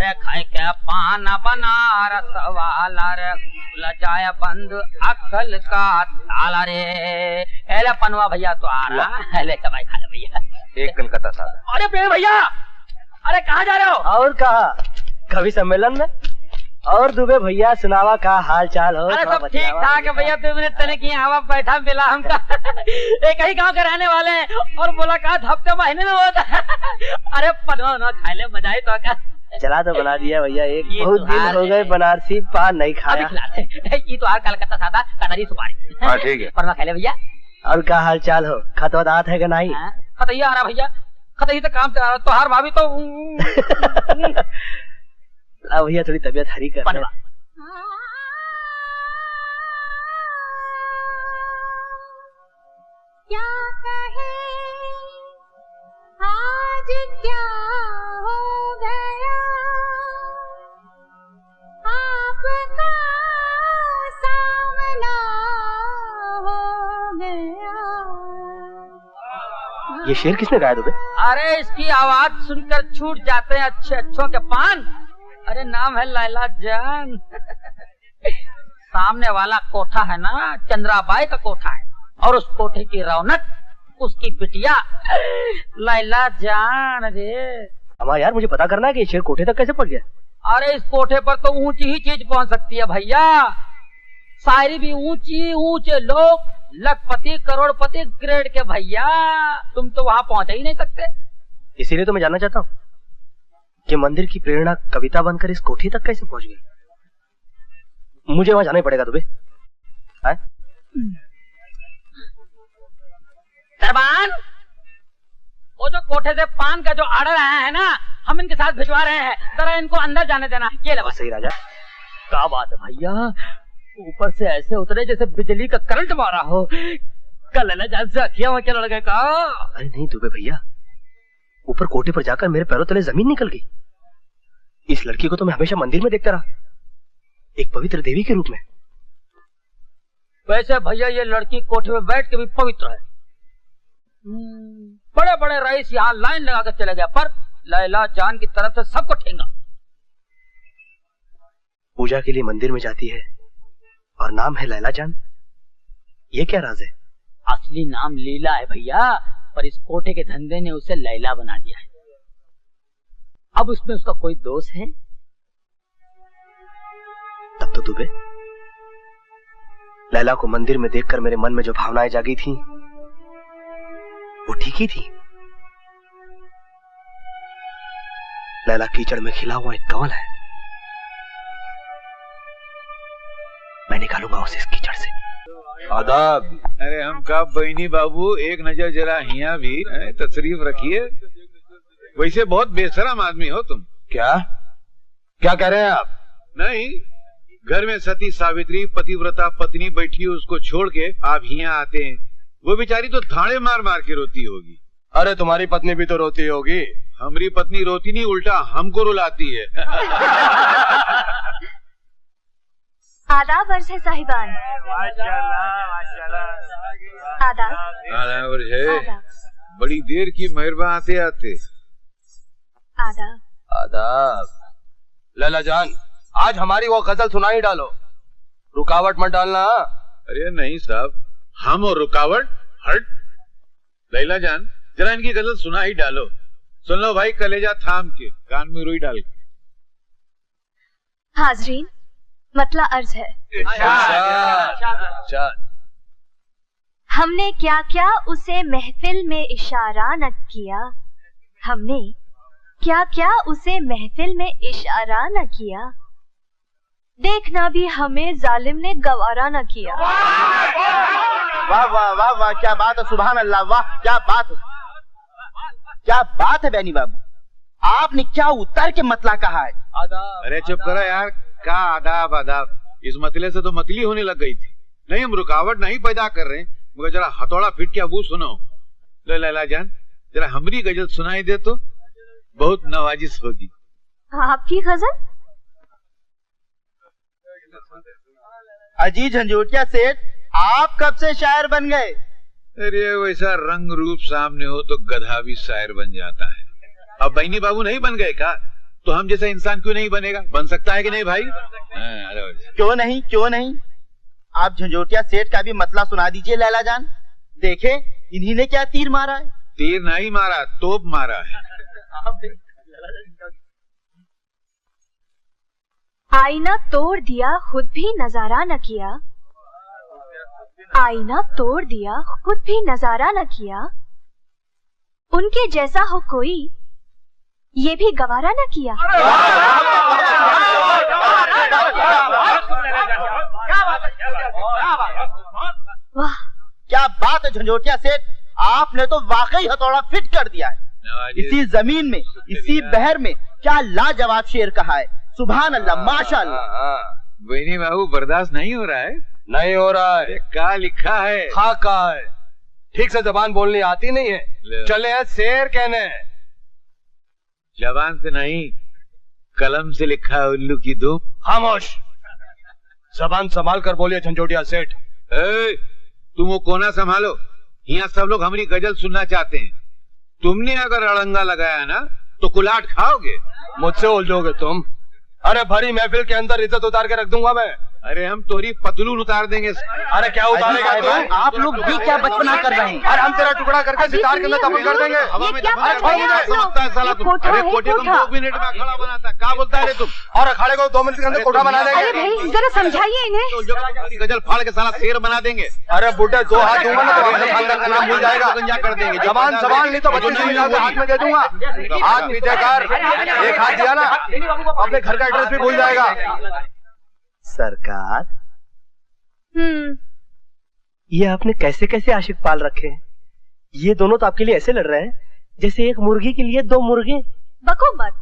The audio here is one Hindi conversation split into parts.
अरे खाए क्या पान बनारस वाला रे, लजाए बंद अक्ल का ताला रे। एले पनवा भैया तो आ रहा है, ले भाई खा ले भैया। एक कलकत्ता सादा। अरे प्रेम भैया, अरे कहाँ जा रहे हो? और कहा कवि सम्मेलन में। और दुबे भैया सुनावा का हाल चाल हो? अरे सब ठीक ठाक है भैया, 2 मिनट तले की हवा बैठा मिला हमका। एक ही गांव के रहने वाले हैं और मुलाकात हफ्ते महीने में होता है। अरे पनवा ना खा ले, मजा ही तो का। चला तो बना दिया भैया, एक बहुत दिन हो गए बनारसी पान नहीं खाया। ये तो कलकत्ता सादा कटरी सुपारी। हाँ ठीक है, पनवा खा ले भैया। और क्या हाल चाल हो? खतवदात है कि नहीं? खतैया आ रहा भैया, खतैया तो काम चला रहा। तो हर भाभी तो भैया थोड़ी तबीयत हरी कर। पनवा क्या कहे आज क्या हो गया, आपका सामना हो गया। ये शेर किसने गाया दुबे? अरे इसकी आवाज सुनकर छूट जाते हैं अच्छे अच्छों के पान। अरे नाम है लैला जान। सामने वाला कोठा है ना, चंद्राबाई का कोठा है, और उस कोठे की रौनक उसकी बिटिया लैला जान रे। हमारा यार मुझे पता करना है कि शेर कोठे तक कैसे पहुंच गया। अरे इस कोठे पर तो ऊंची ही चीज पहुंच सकती है भैया। शायरी भी ऊंची, ऊंचे लोग, लखपति करोड़पति ग्रेड के भैया। तुम तो वहां पहुंच ही नहीं सकते। इसीलिए तो मैं जानना चाहता हूँ कि मंदिर की प्रेरणा कविता बनकर इस कोठी तक कैसे पहुंच गई। मुझे वहां जाना ही पड़ेगा दुबे। सरबान, वो जो कोठे से पान का जो आर्डर आया है ना, हम इनके साथ भिजवा रहे हैं, जरा इनको अंदर जाने देना। ये ले सही राजा। क्या बात है भैया, ऊपर से ऐसे उतरे जैसे बिजली का करंट मारा हो। कल जान से अखियां वखियां लड़ गए का। अरे नहीं दुबे भैया, ऊपर कोठे पर जाकर मेरे पैरों तले जमीन निकल गई। इस लड़की को तो मैं हमेशा मंदिर में देखता रहा, एक पवित्र देवी के रूप में। वैसे भैया ये लड़की कोठे में बैठ के भी पवित्र है। बड़े बड़े रईस यहाँ लाइन लगा कर चले गए, पर लैला जान की तरफ से सबको ठेंगा। पूजा के लिए मंदिर में जाती है और नाम है लैला जान। ये क्या राज है? असली नाम लीला है भैया, पर इस कोठे के धंधे ने उसे लैला बना दिया है। अब उसमें उसका कोई दोष है? तब तो दुबे, लैला को मंदिर में देखकर मेरे मन में जो भावनाएं जागी थी वो ठीक ही थी। लैला कीचड़ में खिला हुआ एक कंवल है, मैं निकालूंगा उसे इस कीचड़ से। आदाब। अरे हम कब बहनी बाबू, एक नजर जरा हिया भी तशरीफ रखिए। वैसे बहुत बेशरम आदमी हो तुम। क्या क्या कह रहे हैं आप? नहीं, घर में सती सावित्री पतिव्रता पत्नी बैठी है, उसको छोड़ के आप हिया आते हैं। वो बेचारी तो थाड़े मार मार के रोती होगी। अरे तुम्हारी पत्नी भी तो रोती होगी। हमारी पत्नी रोती नहीं, उल्टा हमको रुलाती है। आदाब अर्ज है साहिबान। आदाब। आदाब अर्ज है। बड़ी देर की मेहरबान आते आते। आदाब। आदाब। लैला जान, आज हमारी वो गजल सुना ही डालो, रुकावट मत डालना। अरे नहीं साहब, हम और रुकावट हट। लैला जान, जरा इनकी गजल सुना ही डालो। सुन लो भाई, कलेजा थाम के, कान में रुई डाल के। हाजरीन, मतला अर्ज है। हमने क्या क्या उसे महफिल में इशारा न किया, हमने क्या क्या उसे महफिल में इशारा न किया, देखना भी हमें जालिम ने गवारा न किया। वाह वाह वाह वाह, क्या बात है, सुभान अल्लाह, वाह क्या बात है, क्या बात है बहनी बाबू, आपने क्या उतर के मतला कहा है। अरे चुप करो यार, क्या आदाब आदाब। इस मतले से तो मतली होने लग गई थी। नहीं, हम रुकावट नहीं पैदा कर रहे, मगर जरा हथौड़ा फिट के अबू सुनो। लो लैला जान, जरा हमारी गजल सुनाई दे तो बहुत नवाजिश होगी। आपकी गजल? अजी झंझोटिया सेठ, आप कब से शायर बन गए? अरे वैसा रंग रूप सामने हो तो गधा भी शायर बन जाता है। अब बहनी बाबू नहीं बन गए का? तो हम जैसा इंसान क्यों नहीं बनेगा? बन सकता है कि नहीं भाई? अरे क्यों नहीं, क्यों नहीं। आप झंझोटिया सेठ का भी मतला सुना दीजिए लैला जान। देखे इन्हीं ने क्या तीर मारा है। तीर नहीं मारा, तोप मारा है। आईना तोड़ दिया खुद भी नजारा न किया, आईना तोड़ दिया खुद भी नजारा न किया, उनके जैसा हो कोई ये भी गवारा न किया। वाह क्या बात है झंझोटिया सेठ, आपने तो वाकई हथौड़ा फिट कर दिया है। इसी जमीन में, इसी बहर में क्या लाजवाब शेर कहा है। सुभान अल्लाह, माशाअल्लाह। बेनी बाबू बर्दाश्त नहीं हो रहा है? नहीं हो रहा है। क्या लिखा है? हाँ कहा है। ठीक से जबान बोलनी आती नहीं है, चले हैं शेर कहने। जबान से नहीं, कलम से लिखा है उल्लू की दुम। खामोश, जबान संभाल कर बोलिए झंझोटिया सेठ। तुम वो कोना संभालो, यहाँ सब लोग हमारी गजल सुनना चाहते हैं। तुमने अगर अड़ंगा लगाया ना तो कुलाट खाओगे। मुझसे उलझोगे तुम। अरे भरी महफिल के अंदर इज्जत उतार के रख दूंगा मैं। अरे हम तोरी पतलून उतार देंगे। अरे क्या उतारेगा तू? आप लोग भी क्या बचपना कर रहे हैं। अरे हम तेरा टुकड़ा करके सितार के अंदर दफन कर देंगे। हवा में क्या दफन बात कर है देंगे। आप लोग? समझता है साला तुम। कोठा अरे है, कोठे को कोठा। 2 मिनट में खड़ा बनाता है। क्या बोलता है रे तुम? और अखाड़े को 2 मिनट के अंदर कोठा बना अरे देंगे। भाई जरा समझाइए इन्हें। तो जो गजल फाड़ के साला शेर बना देंगे। अरे बुड्ढे 2 हाथ दूंगा ना तो अपने खानदान का नाम भूल जाएगा। गंजा कर देंगे। जबान संभाल नहीं तो 25,000 हाथ में दे दूंगा। हाथ पीछे कर, एक हाथ दिया ना अपने घर का एड्रेस भी भूल जाएगा। सरकार, ये आपने कैसे कैसे आशिक पाल रखे हैं? ये दोनों तो आपके लिए ऐसे लड़ रहे हैं जैसे एक मुर्गी के लिए 2 मुर्गे। बको मत।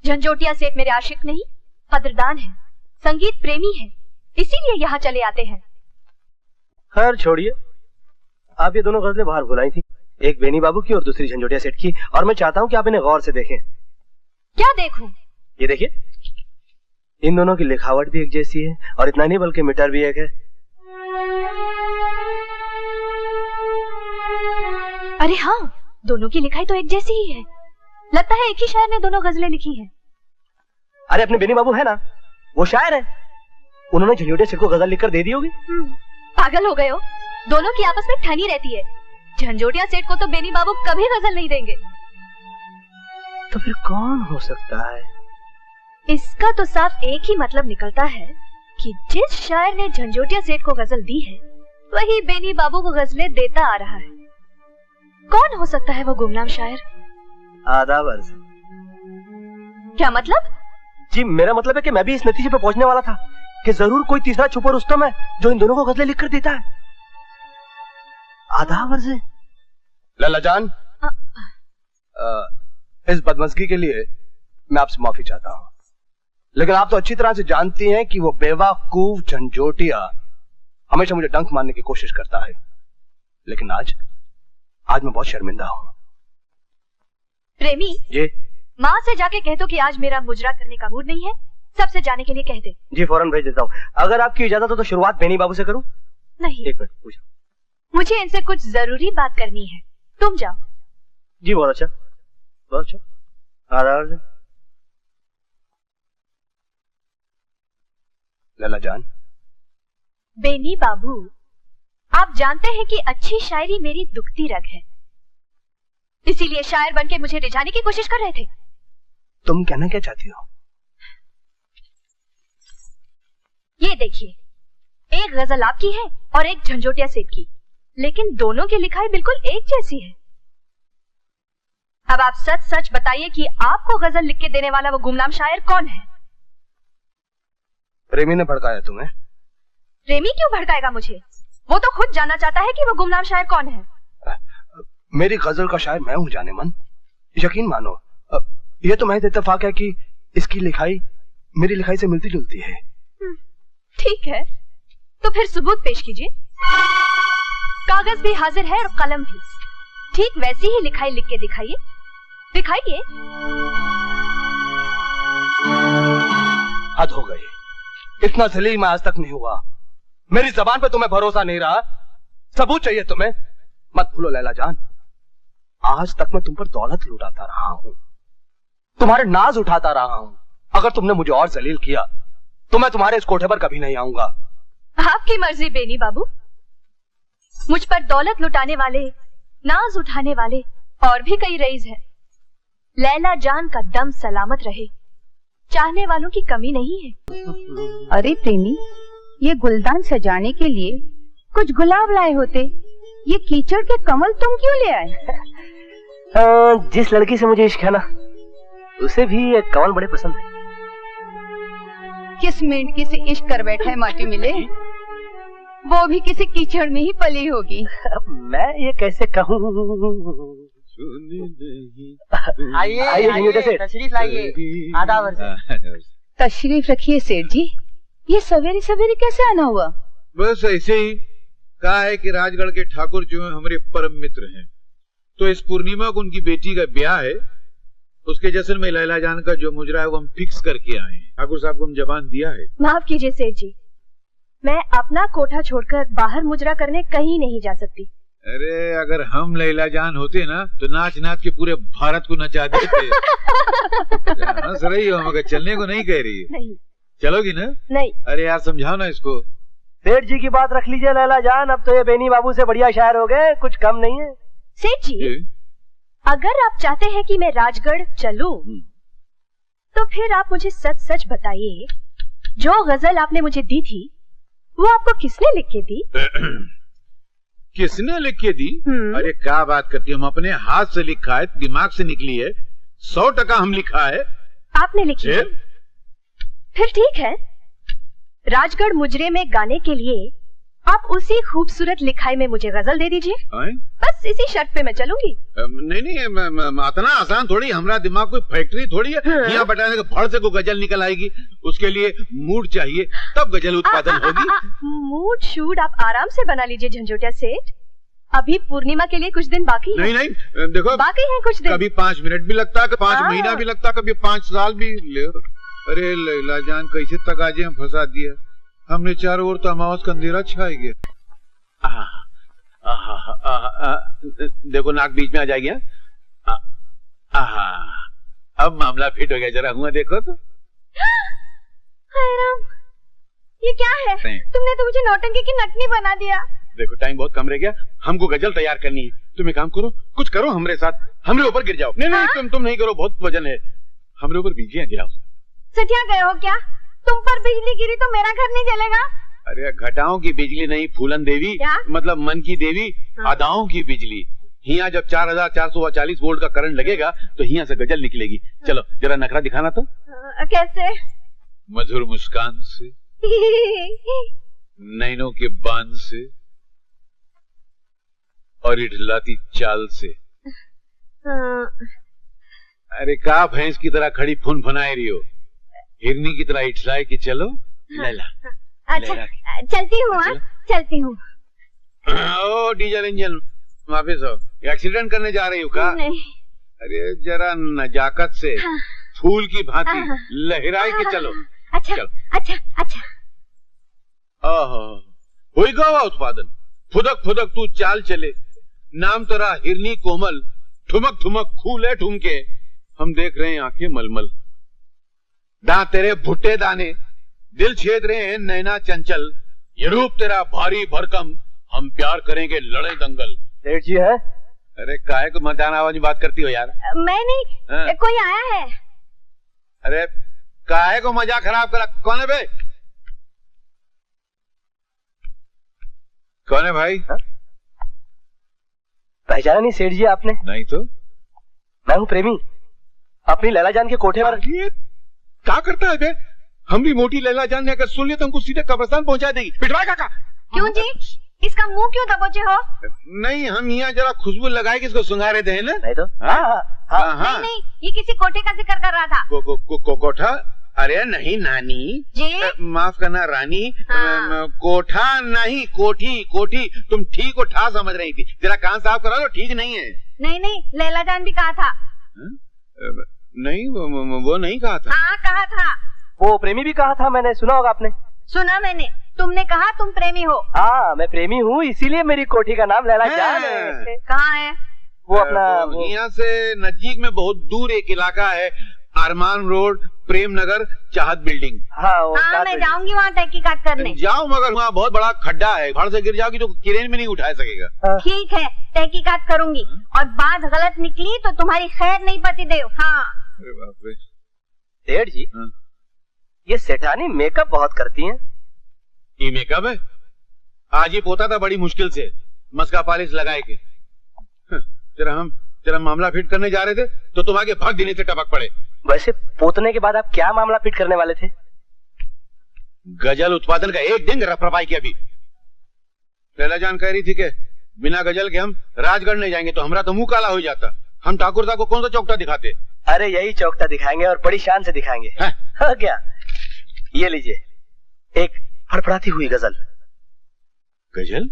झंझोटिया सेठ मेरे आशिक नहीं, कदरदान है, संगीत प्रेमी है, इसीलिए यहाँ चले आते हैं। खैर छोड़िए, आप ये दोनों गजलें बाहर भुलाई थी, एक बेनी बाबू की और दूसरी झंझोटिया सेठ की, और मैं चाहता हूँ कि आप इन्हें गौर से देखें। क्या देखूं? ये देखिए, इन दोनों की लिखावट भी एक जैसी है और इतना नहीं बल्कि मीटर भी एक है। अरे हाँ, दोनों की लिखाई तो एक जैसी ही है। लगता है एक ही शायर ने दोनों गजलें लिखी हैं। अरे अपने बेनी बाबू है ना, वो शायर है, उन्होंने झंझोटिया सेठ को गजल लिखकर दे दी होगी। पागल हो गए हो? दोनों की आपस में ठनी रहती है। झंझोटिया सेठ को तो बेनी बाबू कभी गजल नहीं देंगे। तो फिर कौन हो सकता है? इसका तो साफ एक ही मतलब निकलता है कि जिस शायर ने झंझोटिया सेठ को गजल दी है वही बेनी बाबू को गजलें देता आ रहा है। कौन हो सकता है वो गुमनाम शायर? आदाब अर्ज़। क्या मतलब? जी मेरा मतलब है कि मैं भी इस नतीजे पे पहुंचने वाला था कि जरूर कोई तीसरा छुपा रुस्तम है जो इन दोनों को गजलें लिखकर देता है। आदाब अर्ज़। लल्ला जान, इस बदमज़गी के लिए मैं आपसे माफी चाहता हूँ, लेकिन आप तो अच्छी तरह से जानती हैं कि वो बेवकूफ झंझोटिया हमेशा मुझे डंक मारने की कोशिश करता है। लेकिन आज मैं बहुत शर्मिंदा हूँ। प्रेमी जी माँ से जाके कह दो कि आज मेरा मुजरा करने का मूड नहीं है, सबसे जाने के लिए कह दे। जी फौरन भेज देता हूँ। अगर आपकी इजाजत हो तो शुरुआत बेनी बाबू से करूँ? नहीं, 1 मिनट पूछो। मुझे इनसे कुछ जरूरी बात करनी है, तुम जाओ। जी बहुत अच्छा, बहुत अच्छा। आदाब। लल्ला जान, बेनी बाबू, आप जानते हैं कि अच्छी शायरी मेरी दुखती रग है, इसीलिए शायर बनके मुझे रिझाने की कोशिश कर रहे थे। तुम कहना क्या चाहती हो? ये देखिए, एक गजल आपकी है और एक झंझोटिया सेठ की, लेकिन दोनों की लिखाई बिल्कुल एक जैसी है। अब आप सच सच बताइए कि आपको गजल लिख के देने वाला वो गुमनाम शायर कौन है? प्रेमी ने भड़काया तुम्हें? प्रेमी क्यों भड़काएगा मुझे? वो तो खुद जानना चाहता है कि वो गुमनाम शायर कौन है। मेरी गजल का शायर मैं हूँ जाने मन, यकीन मानो। ये तो महज इत्तेफाक है कि इसकी लिखाई मेरी लिखाई से मिलती जुलती है। ठीक है, तो फिर सबूत पेश कीजिए। कागज भी हाजिर है और कलम भी, ठीक वैसी ही लिखाई लिख के दिखाइए, दिखाइए। हद हो गई, इतना जलील मैं आज तक नहीं हुआ। मेरी जबान पे तुम्हें भरोसा नहीं रहा, सबूत चाहिए तुम्हें। मत भूलो लैला जान, आज तक मैं तुम पर दौलत लुटाता रहा हूं, तुम्हारे नाज उठाता रहा हूं। अगर तुमने मुझे और जलील किया तो मैं तुम्हारे इस कोठे पर कभी नहीं आऊंगा। आपकी मर्जी बेनी बाबू। मुझ पर दौलत लुटाने वाले, नाज उठाने वाले और भी कई रईस हैं। लैला जान का दम सलामत रहे, चाहने वालों की कमी नहीं है। अरे प्रेमी, ये गुलदान सजाने के लिए कुछ गुलाब लाए होते, ये कीचड़ के कमल तुम क्यों ले आए? जिस लड़की से मुझे इश्क है ना, उसे भी ये कमल बड़े पसंद है। किस मेंढकी से इश्क कर बैठा है माटी मिले, वो भी किसी कीचड़ में ही पली होगी। अब मैं ये कैसे कहूँ? आइए आइए, सेठ। तशरीफ लाइए। आधा वर्ष तशरीफ रखिए सेठ जी। ये सवेरे सवेरे कैसे आना हुआ? बस ऐसे ही कहा है कि राजगढ़ के ठाकुर जो हैं हमारे परम मित्र हैं, तो इस पूर्णिमा को उनकी बेटी का ब्याह है, उसके जश्न में लैला जान का जो मुजरा है वो हम फिक्स करके आए हैं। ठाकुर साहब को हम जबान दिया है। माफ कीजिए सेठ जी, मैं अपना कोठा छोड़कर बाहर मुजरा करने कहीं नहीं जा सकती। अरे अगर हम लैला जान होते ना तो नाच नाच के पूरे भारत को नचा देते। हंस रही हो मगर चलने को नहीं कह रही है। नहीं। चलोगी ना? नहीं। अरे यार समझाओ ना इसको। सेठ जी की बात रख लीजिए लैला जान, अब तो ये बेनी बाबू से बढ़िया शायर हो गए, कुछ कम नहीं है। सेठ जी, अगर आप चाहते हैं कि मैं राजगढ़ चलूं, तो फिर आप मुझे सच सच बताइए, जो गजल आपने मुझे दी थी वो आपको किसने लिख के दी? किसने लिख के दी? अरे क्या बात करती है, हम अपने हाथ से लिखा है, दिमाग से निकली है, 100% हम लिखा है। आपने लिखी है? फिर ठीक है, राजगढ़ मुजरे में गाने के लिए आप उसी खूबसूरत लिखाई में मुझे गजल दे दीजिए। बस इसी शर्त पे मैं चलूंगी। नहीं इतना आसान थोड़ी, हमारा दिमाग कोई फैक्ट्री थोड़ी है। यहाँ बटाने के फड़ से कोई गजल निकल आएगी, उसके लिए मूड चाहिए, तब गजल उत्पादन होगी। मूड शूट आप आराम से बना लीजिए झंझोटिया सेठ, अभी पूर्णिमा के लिए कुछ दिन बाकी है। नहीं देखो, बाकी है कुछ दिन। कभी 5 मिनट भी लगता है, 5 महीना भी लगता, कभी 5 साल भी ले। अरे लैला जान कैसे तगाजे हम फंसा दिया, हमने चारों ओर तो अमावस का अंधेरा छाई गया। देखो नाक बीच में आ जाएगी। अब मामला फिट हो गया, जरा हुआ देखो तो। हाय राम, ये क्या है? तुमने तो मुझे नौटंकी की नटनी बना दिया। देखो टाइम बहुत कम रह गया, हमको गजल तैयार करनी है। तुम एक काम करो, कुछ करो हमारे साथ, हमरे ऊपर गिर जाओ। नहीं तुम नहीं करो, बहुत वजन है, हमरे ऊपर बिजलियां गिराओ। सटिया गए हो क्या? तुम पर बिजली गिरी तो मेरा घर नहीं जलेगा? अरे घटाओं की बिजली नहीं, फूलन देवी, मतलब मन की देवी, अदाओं की बिजली। हिया जब 4440 वोल्ट का करंट लगेगा तो हिया से गजल निकलेगी। चलो जरा नखरा दिखाना तो। कैसे? मधुर मुस्कान से, नैनों के बांध से और इठलाती चाल से। अरे का भैंस की तरह खड़ी फुन फनाए रही हो, हिरनी की तरह इठलाए कि चलो लैला। अच्छा चलती हूँ, चलती हूँ। ओ डीजल इंजन वापिस हो, एक्सीडेंट करने जा रही हो का? नहीं। अरे जरा नजाकत से फूल की भांति लहराए के चलो। अच्छा चलो। अच्छा। हुई गवा उत्पादन, फुदक फुदक तू चाल चले, नाम तेरा हिरनी कोमल, ठुमक ठुमक खूले ठुमके, हम देख रहे हैं आंखें मलमल। दांत तेरे भुट्टे दाने, दिल छेद रहे हैं नैना चंचल, ये रूप तेरा भारी भरकम, हम प्यार करेंगे लड़े दंगल। सेठ जी है? अरे काहे को मचान आवाज में बात करती हो यार? मैं नहीं, कोई आया है। अरे काहे को मजा खराब करा? कौन है बे? कौन है भाई? पहचाना नहीं सेठ जी आपने? नहीं तो। मैं हूँ प्रेमी, अपनी लैला जान के कोठे पर। ये क्या करता है बे? हमरी मोटी लैला जान ने अगर सुन लिया तो हमको सीधे कब्रिस्तान पहुंचा देगी। पिटवाए काका। क्यों जी? इसका मुंह क्यों दबोचे हो? नहीं, हम यहाँ जरा खुशबू लगाए कि इसको सुंघारे थे ना। नहीं तो। हाँ। नहीं, ये किसी कोठे का जिक्र कर रहा था। कोठा? अरे नहीं नानी जी, माफ करना रानी। हाँ। कोठा नहीं, कोठी। तुम ठीक को ठा समझ रही थी, जरा कान साफ करा लो, ठीक नहीं है। नहीं, लैला जान भी कहा था। नहीं वो नहीं कहा था। हाँ कहा था। वो प्रेमी भी कहा था, मैंने सुना होगा आपने। सुना मैंने, तुमने कहा तुम प्रेमी हो। हाँ मैं प्रेमी हूँ, इसीलिए मेरी कोठी का नाम लैला जान है। कहाँ है? वो अपना यहाँ से नजदीक में बहुत दूर एक इलाका है, अरमान रोड, प्रेम नगर, चाहत बिल्डिंग। हाँ वो हाँ, मैं जाऊंगी वहाँ तहकीकात करने। जाओ, मगर वहाँ बहुत बड़ा खड्डा है, भाड़ से गिर जाओगी तो क्रेन में नहीं उठा सकेगा। ठीक है, तहकीकात करूंगी और बात गलत निकली तो तुम्हारी खैर नहीं पतिदेव। हाँ। अरे बाप रे। सेठ जी, हाँ। ये सेठानी मेकअप बहुत करती हैं। ये मेकअप है? आज ही पोता था बड़ी मुश्किल से मस्का पॉलिश लगाए के। तेरा मामला फिट करने जा रहे थे तो तुम आगे भाग देने से टपक पड़े। वैसे पोतने के बाद आप क्या मामला फिट करने वाले थे? गजल उत्पादन का एक दिन रफरफाई किया अभी। लैला जान कह रही थी कि बिना गजल के हम राजगढ़ नहीं जाएंगे तो हमारा तो मुंह काला हो जाता। हम ठाकुर साहब को कौन सा चौकटा दिखाते? अरे यही चौकटा दिखाएंगे और बड़ी शान से दिखाएंगे। हाँ क्या? ये लीजिए, एक फड़फड़ाती हुई गजल। गजल?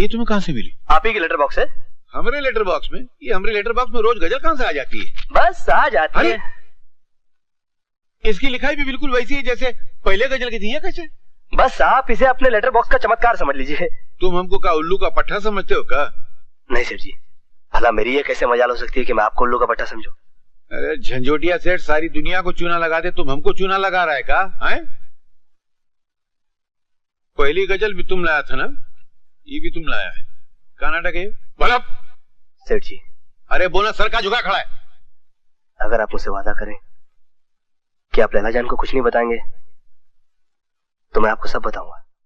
ये तुम्हें कहाँ से मिली? आप ही की लेटर बॉक्स है। हमारे लेटर बॉक्स में? ये हमारे लेटर बॉक्स में रोज गजल कहाँ से आ जाती है? बस आ जाती है। इसकी लिखाई भी बिल्कुल वैसी है जैसे पहले गजल की थी। है कैसे? बस आप इसे अपने लेटर बॉक्स का चमत्कार समझ लीजिए। तुम हमको का उल्लू का पट्टा समझते हो का? नहीं सेठ जी, भला मेरी ये कैसे मजाल हो सकती है कि मैं आपको उल्लू का पट्टा समझूं? अरे झंझोटिया सेठ सारी दुनिया को चूना लगा दे, तुम हमको चूना लगा रहा है का? पहली गजल भी तुम लाया था ना, ये भी तुम लाया है। क्या नाटक है? बोलो सेठ जी। अरे बोला, सर का झुका खड़ा है। अगर आप मुझसे वादा करें कि आप लैला जान को कुछ नहीं बताएंगे तो मैं आपको सब बताऊंगा।